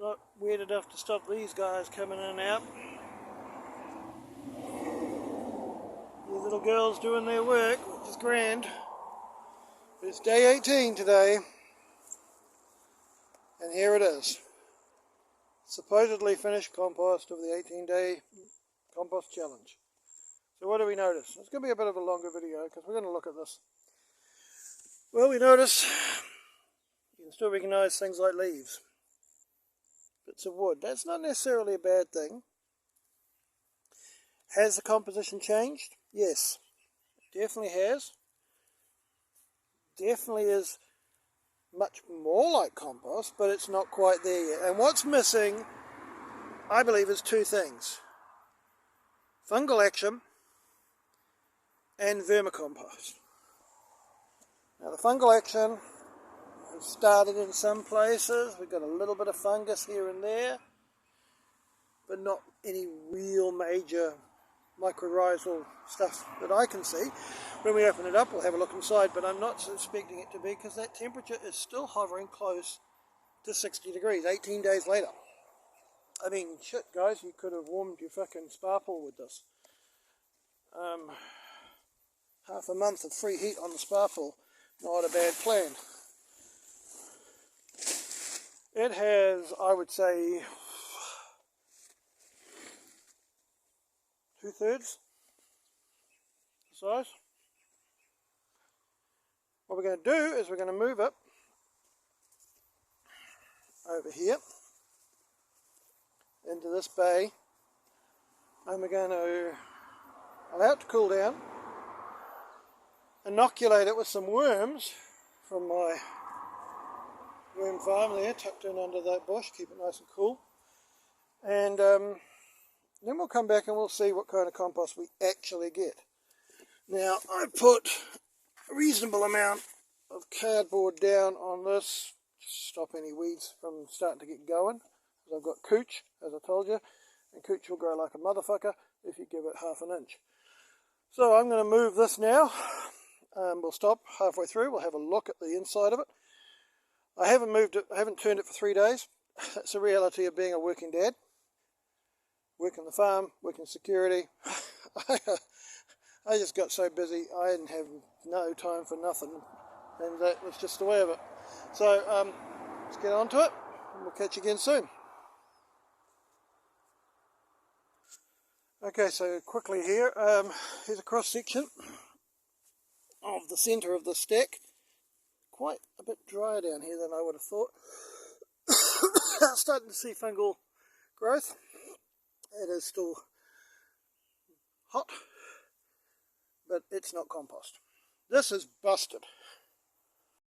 not weird enough to stop these guys coming in and out. These little girls doing their work, which is grand. But it's day 18 today, and here it is. Supposedly finished compost of the 18-day compost challenge. So what do we notice? It's going to be a bit of a longer video because we're going to look at this. Well, we notice you can still recognize things like leaves, bits of wood. That's not necessarily a bad thing. Has the composition changed? Yes, it definitely has. Definitely is much more like compost, but it's not quite there yet. And what's missing, I believe, is two things: fungal action and vermicompost. Now the fungal action has started in some places. We've got a little bit of fungus here and there, but not any real major mycorrhizal stuff that I can see. When we open it up, we'll have a look inside, but I'm not expecting it to be, because that temperature is still hovering close to 60 degrees 18 days later. I mean, shit, guys, you could have warmed your fucking spa pool with this. Half a month of free heat on the spa pool, not a bad plan. It has, I would say, 2/3 the size. What we're going to do is we're going to move it over here into this bay, and we're going to allow it to cool down, inoculate it with some worms from my worm farm there, tucked in under that bush, keep it nice and cool, and then we'll come back and we'll see what kind of compost we actually get. Now, I put a reasonable amount of cardboard down on this to stop any weeds from starting to get going. I've got cooch, as I told you, and cooch will grow like a motherfucker if you give it half an inch. So I'm going to move this now. We'll stop halfway through. We'll have a look at the inside of it. I haven't moved it. I haven't turned it for 3 days. That's the reality of being a working dad. Working the farm, working security. I just got so busy I didn't have no time for nothing, and that was just the way of it. So let's get on to it, and we'll catch you again soon. Okay, so quickly here, here's a cross section of the centre of the stack. Quite a bit drier down here than I would have thought. Starting to see fungal growth. It is still hot, but it's not compost. This is busted.